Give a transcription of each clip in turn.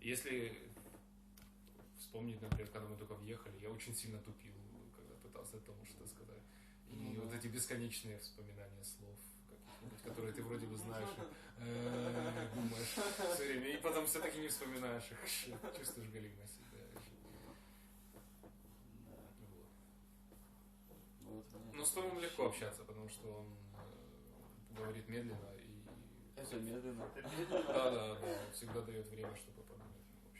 Если вспомнить, например, когда мы только въехали, я очень сильно тупил, когда пытался тому что сказать. И вот эти бесконечные вспоминания слов, которые ты вроде бы знаешь, думаешь все время, и потом все-таки не вспоминаешь их, чувствуешь галимость. Но с Томом легко общаться, потому что он говорит медленно и... Это медленно. Да, всегда дает время, чтобы подумать.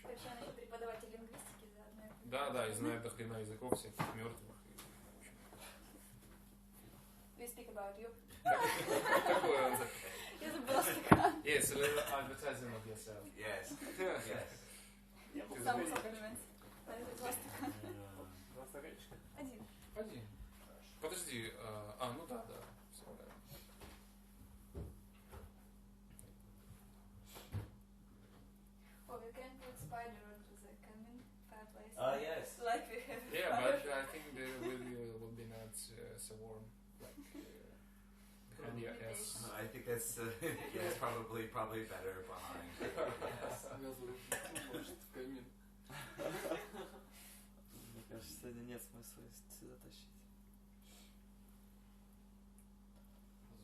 Вообще, он еще преподаватель лингвистики заодно. Да, и знает до хрена языков всяких мертвых. We speak about you. Какой он? Я забыла стакан. Yes, a little advertising of yourself. Yes. Сам комплимент. Два стакана. Два стаканчика? Один. Подожди, ну да, все правильно. Oh, we can put spider onto the cabin fireplace. Yes. Like we have. Yeah, but I think there will be not so warm. Like, behind your ass. No, I think that's it's probably better behind. Yes. Может, в камин. Мне кажется, сегодня нет смысла сюда тащить.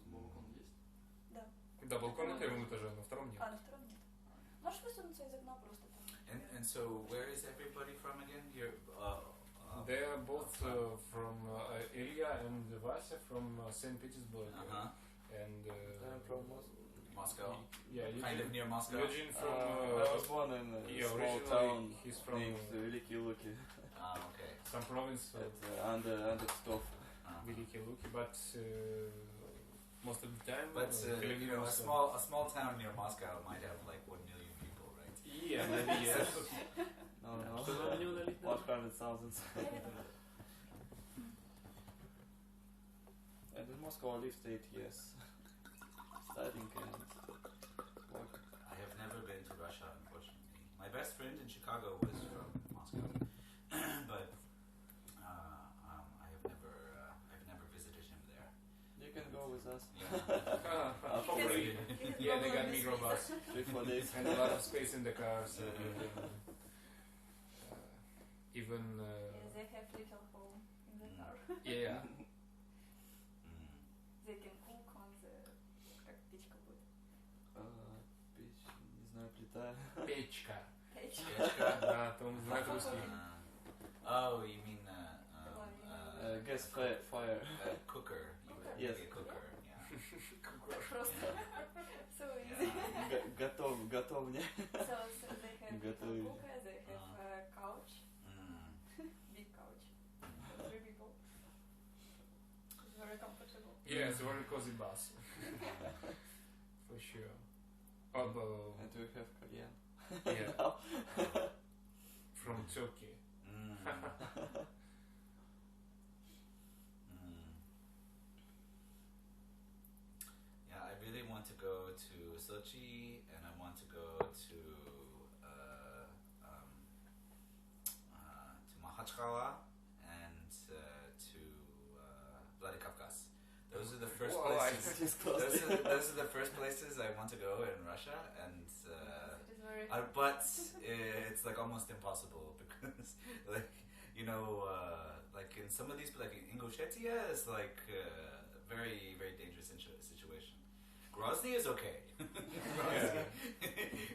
Балкон есть? Да. Да, балкон на первом этаже, на втором нет. На втором нет. Можешь высунуться из окна просто там. And so where is everybody from again? They are both from Ilya and Vasya from St. Petersburg. And I'm from Moscow. Yeah, Kind of near Moscow. Eugene from I was born in a small town he's from named Великие Луки. Okay. some province Under Pskov. Великие Луки, but most of the time. But you know, a small town near Moscow might have like 1 million people, right? Yeah, maybe yes. No. Что надо не удалить? 100,000. And in Moscow I lived 8 years. Studying and work. I have never been to Russia, unfortunately. My best friend in Chicago was from Moscow, but I've never visited him there. You can go with us. Hopefully. Yeah, they got microbus 3-4 days. and a lot of space in the car, so even Yeah, they have little home in the car. yeah. They can cook on the... Как печка будет? Печь, не знаю, плита. Печка. Печка. Да, там знает русский. Oh, you mean Gas fire. cooker? You Yes. a cooker. Yeah. Просто. So easy. Готовня. So they have Готовить. cooker, they have a couch. Big couch. 3 people. It's very comfortable. Yeah, it's a very cozy bus. For sure. Although, And we have Korean. yeah. From Turkey. Yeah, I really want to go to Sochi, and I want to go to Makhachkala and to Vladikavkaz. Those are the first places. Those are the first places I want to go in Russia, and It is very... but it's like almost impossible because, like, you know, like in some of these, like in Ingushetia, it's like a very, very dangerous situation. Grozny is okay.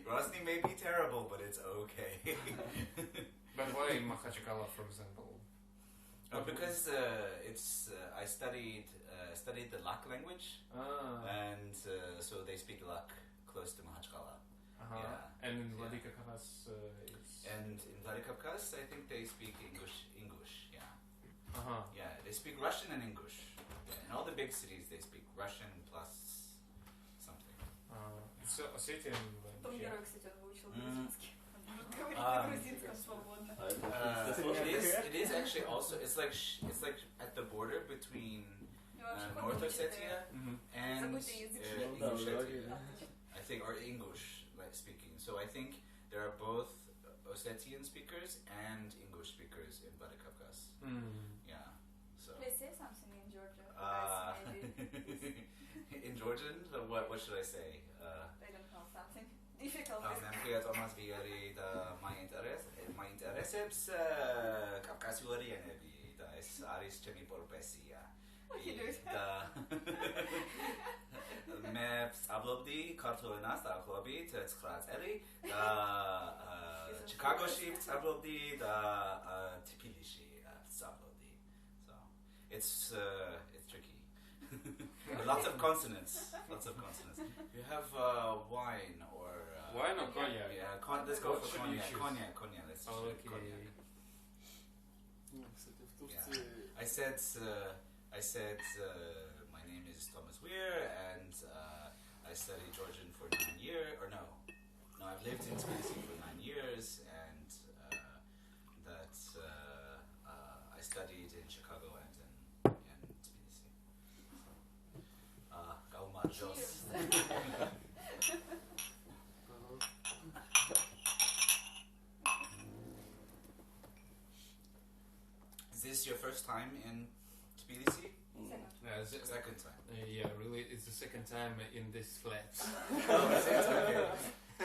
Grozny may be terrible, but it's okay. But why Makhachkala, for example? Because it's I studied the Lak language, and so they speak Lak close to Makhachkala. Yeah. And in Vladikavkaz, it's... And in Vladikavkaz, I think they speak English. Yeah. Yeah, they speak Russian and English. Yeah, in all the big cities, they speak Russian plus something. It's Ossetian Том language. герой, кстати, он выучил грузинский. Он может говорить на грузинском свободно. It is actually also it's like at the border between North Ossetia and English, I think, or English like speaking. So I think there are both Ossetian speakers and English speakers in Vladikavkaz. Yeah. So. Please say something in Georgia. In Georgian, what should I say? I don't know, something difficult. Привет, Омас Виери, да, мои интересы с Кавказской энергии, да, с арийскими профессия. Да. Мы заблудили картуна, заблудили Тбилиси, да, Чикагоши заблудили, да, Тбилиси заблудили. So it's tricky. Lots of consonants. You have wine or wine or cognac? Yeah, let's go What for should you cognac. choose? Cognac. Let's Okay. choose cognac. Кстати, в Турции... I said my name is Thomas Weir and I studied Georgian for 9 years. Or no, I've lived in Tbilisi for 9 years and that I studied in Chicago and in Tbilisi. Cheers. Is this your first time in Tbilisi? Second time. Yeah, really, it's the second time in this flat. Oh, is it? Okay.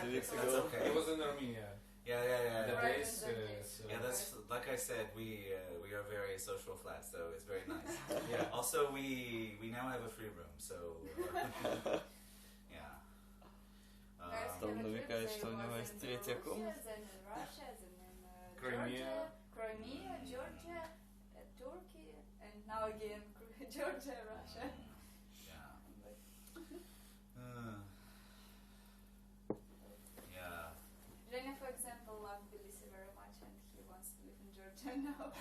2 weeks That's ago. okay. It was in Armenia. Yeah. The Right, place, exactly. Yeah, that's like I said. We are very social flat, so it's very nice. Yeah. Also, we now have a free room, so yeah. Там намекает, что у него есть третья комната. Crimea. Crimea, Georgia, Turkey, and now again Georgia, Russia. Yeah. Yeah. Женя, for example, loves Tbilisi very much and he wants to live in Georgia now.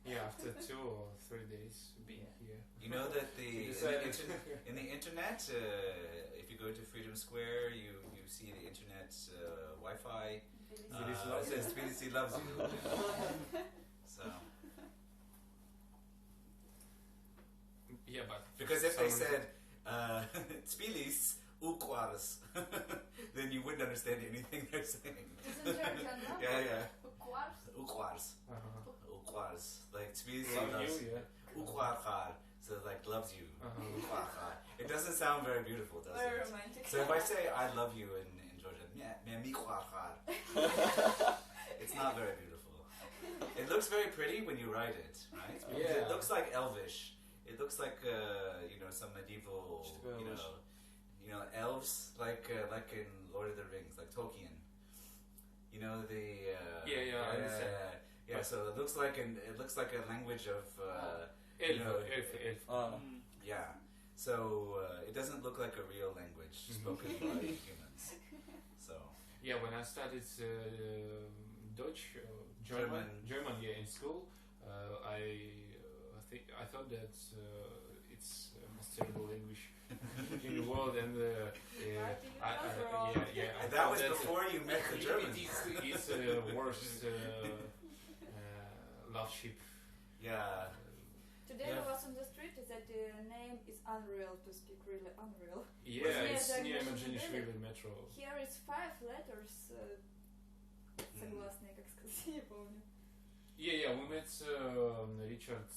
Yeah, after 2 or 3 days being here. You know that She decided in the internet, if you go to Freedom Square, you see the internet Wi-Fi. Tbilisi It loves says you. Tbilisi loves you. So Yeah, but because if they someone- said Tbilisi Uqars, then you wouldn't understand anything they're saying. It's in Georgia, no? Yeah. Quartz. Uqars. Uh-huh. Uqars. Like Tbilisi Love loves you, yeah. Uqar. So like loves you. Uh-huh. Uqar. It doesn't sound very beautiful, does Very it? romantic. So if I say I love you in Georgian, it's not very beautiful. It looks very pretty when you write it, right? Because Yeah. It looks like Elvish. It looks like some medieval, elves like in Lord of the Rings, like Tolkien. You know the I understand. yeah. So it looks like a language of Elf. yeah. So it doesn't look like a real language spoken by humans. So Yeah, when I studied Dutch, German. German, yeah, in school, I thought that it's the most terrible language in the world, and I that thought was before you met the Germans. It's worst love ship. Yeah. Today Yeah. I was on the street that the name is unreal to speak, really unreal. Yeah, it's Yeah, near the Imaginishvili metro. Here is 5 letters, согласные, как сказать, не помню. Yeah, we met Richard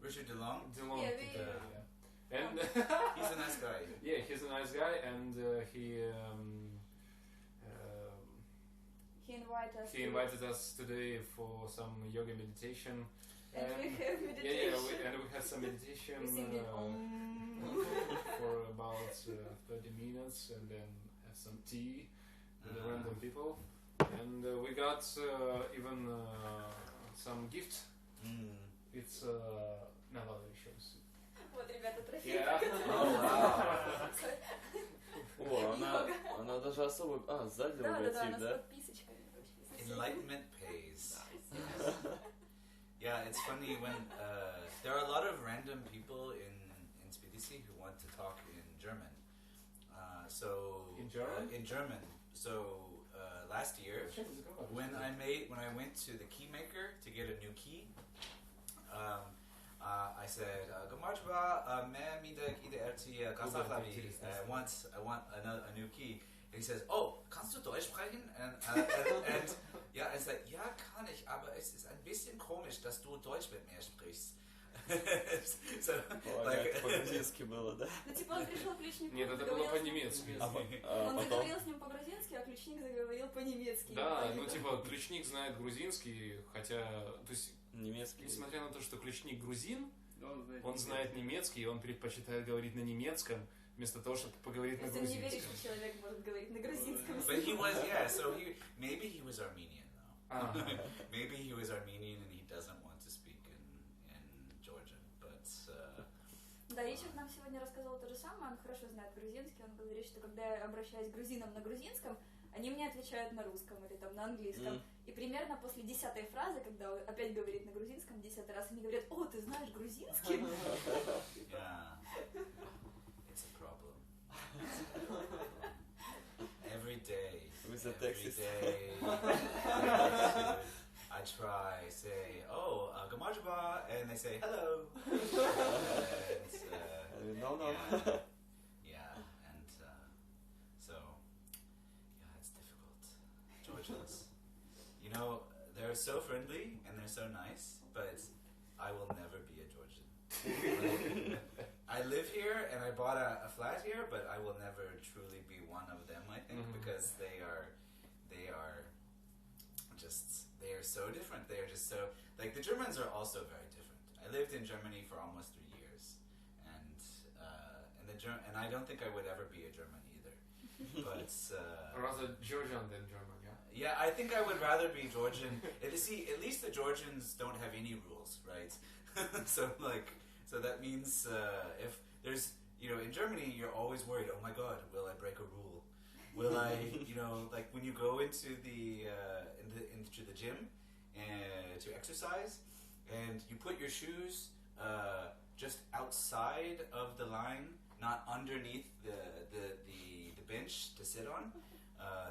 Richard DeLong. DeLong Yeah, today, we- yeah. And He's a nice guy. yeah, he's a nice guy, and he invited us today for some yoga meditation. And we have meditation. Yeah, we had some meditation We sing for about 30 minutes, and then have some tea with the random people, and we got even some gift. It's not a lot of shows. Вот, ребята, трофей. Yeah. О, она даже особо... сзади Да, логотип, она с да? подписочками. очень Enlightenment pays. Yeah, it's funny when there are a lot of random people in Tbilisi who want to talk in German. In German? In German. So last year, when I went to the key maker to get a new key, I said, I want a new key. And he says, oh, kannst du Deutsch sprechen? And yeah, I said, ja, kann ich, aber es ist ein bisschen komisch, dass du Deutsch mit mir sprichst. So, Это по-грузински было, да? Ну, типа, он пришел к личнику. Нет, это было по-немецки. Он Потом... заговорил с ним по-грузински, а ключник ключник заговорил по-немецки. Да, ну типа ключник знает грузинский, хотя, то есть, Немецкий. несмотря на то, что ключник грузин, Он знает немецкий, и он предпочитает говорить на немецком, вместо того, чтобы поговорить на То есть он не верит, грузинском. что человек может говорить на грузинском. But he was, yeah, so maybe he was Armenian though. Ага. Maybe he was Armenian and he doesn't want to speak in Georgian, but... Да, Ричард нам сегодня рассказывал то же самое, он хорошо знает грузинский, он говорит, что когда я обращаюсь к грузинам на грузинском, они мне отвечают на русском или там на английском. И примерно после 10-й фразы, когда он опять говорит на грузинском 10-й раз, они говорят: о, ты знаешь грузинский? Yeah. It's a problem. Every day. With the Every Texas. day. I try, say, oh, Gamajba, and they say hello. And, No. yeah, and so, yeah, it's difficult. Georgians. You know, they're so friendly and they're so nice, but I will never be a Georgian. I live here and I bought a flat here, but I will never truly be one of them, I think, because they are so different. They are just so, like, the Germans are also very different. I lived in Germany for almost 3 years, and I don't think I would ever be a German either. But Rather Georgian than German, yeah? yeah, I think I would rather be Georgian. See, at least the Georgians don't have any rules, right? So that means if there's, in Germany, you're always worried, oh my god, will I break a rule? Will I, like when you go into into the gym to exercise, and you put your shoes just outside of the line, not underneath the bench to sit on.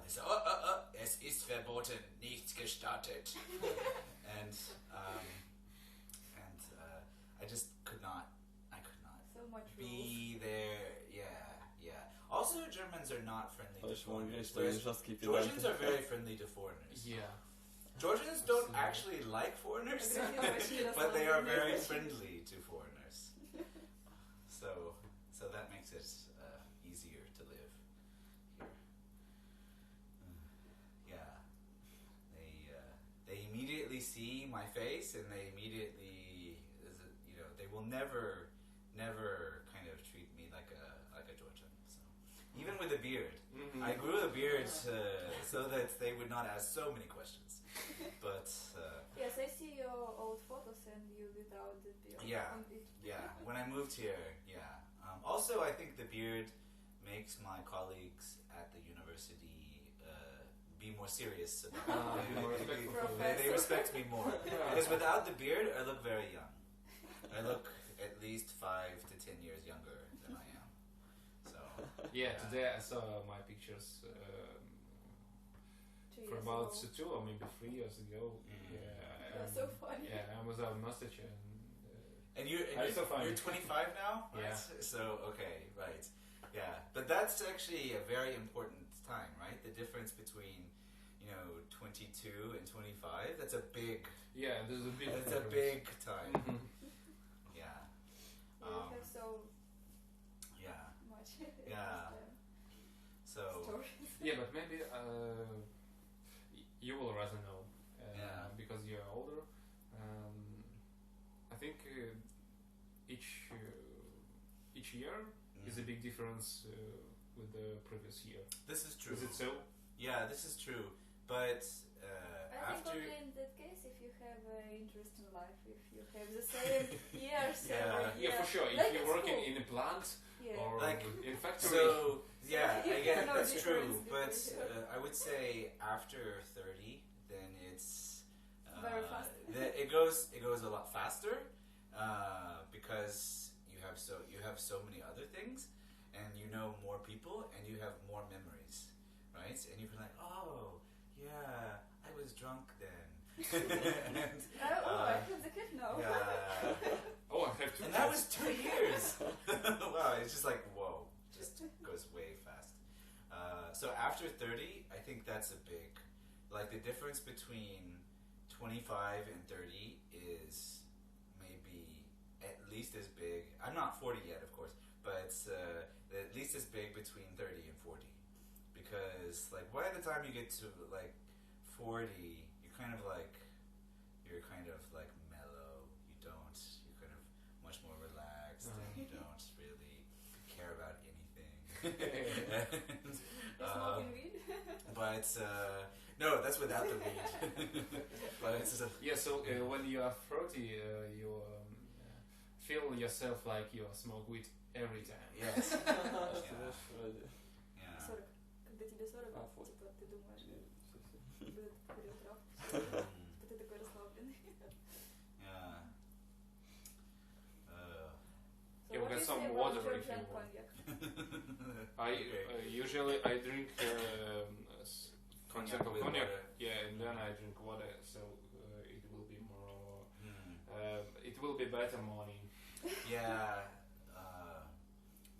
They say, es ist verboten, nicht gestattet. and I just could not So much be there. Yeah. Also, Germans are not friendly to foreigners. Georgians are very friendly to foreigners. Yeah. Georgians don't actually like foreigners, but they are very friendly to foreigners. So that makes it easier to live here. Yeah. They immediately see my face, and they immediately, they will never kind of treat me like a Georgian. So even with a beard, I grew a beard so that they would not ask so many questions. But yes, I see your old photos and you without the beard. Yeah. When I moved here, yeah. Also, I think the beard makes my colleagues at the university be more serious about it. They respect me more. Because without the beard, I look very young. I look at least 5 to 10 years younger than I am. So Yeah, today I saw my pictures for about 2 or maybe 3 years ago. That's so funny. Yeah, I was out mustache and you're 25 now, right? Yeah. So okay, right. Yeah, but that's actually a very important time, right? The difference between 22 and 25. That's a big. Yeah, there's a big. That's a big time. Yeah. You have so Yeah. much. Yeah. So. Stories. Yeah, but maybe you will rather know because you're older. I think each year is a big difference with the previous year. This is true. Is it so? Yeah, this is true. But I think only in that case, if you have an interest in life, if you have the same years every year. Yeah, for sure. Like If you're working in a plant or like in factory. So yeah, again, No that's true. difference But I would say after 30, then it's very fast. It goes a lot faster because you have so many other things, and you know more people, and you have more memories, right? And you're like, oh yeah, I was drunk then. I have the kid now. Yeah. Oh, I have to. And that was 2 years. Wow, it's just like whoa, just goes way fast. So after 30, I think that's a big, like the difference between 25 and 30 is maybe at least as big. I'm not 40 yet, of course, but at least as big between 30 and 40, because like by the time you get to like 40, you're kind of like mellow. You're kind of much more relaxed, and you don't really care about anything. Smoking weed? But no, that's without the weed. But it's yeah. So when you are 40, you feel yourself like you smoke weed every time. Yes. Yeah. 40. Когда тебе 40, типа ты думаешь, что ты курил травку, что ты такой расслабленный. Yeah. Yeah, we got some water if you want. Usually I drink Cognac with cognac. water. Yeah, and then I drink water, so it will be more. It will be better morning. Yeah.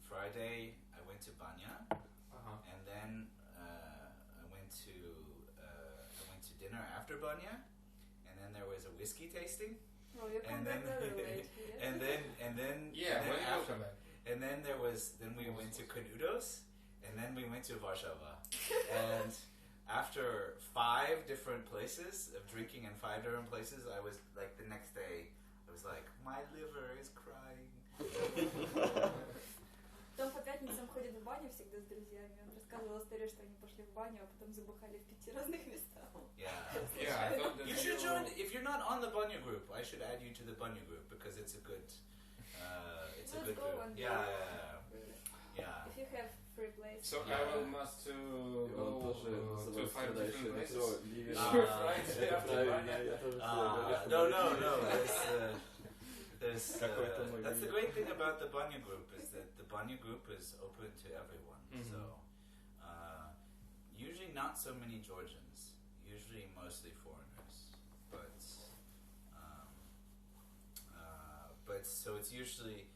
Friday I went to Banya, and then I went to dinner after Banya, and then there was a whiskey tasting. Oh, you come back very late. And then we went to Canudos, and then we went to Warszawa. And after 5 different places of drinking in 5 different places, I was like the next day, I was like, my liver is crying. Том по пятницам ходит в баню всегда с друзьями. Он рассказывал историю, что они пошли в баню, а потом забухали в 5 разных местах. Yeah. Yeah, I thought that You should join. If you're not on the Banya group, I should add you to the Banya group because it's a good. It's a Let's good go group. one day. Yeah. If you have free place. So Yeah. I will must to go to 5 different places. No. There's that's the great thing about the Banya group is that the Banya group is open to everyone. So usually not so many Georgians, usually mostly foreigners, but so it's usually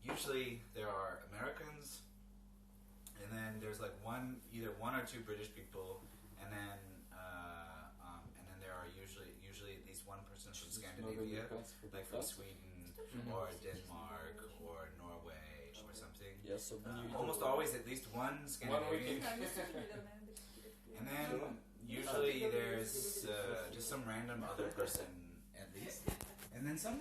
usually there are Americans, and then there's like either one or 2 British people, and then there are usually at least one person from Scandinavia, like from Sweden or Denmark or Norway or something. Yes, Almost always at least one Scandinavian. And then usually there's just some random other person at least. And then some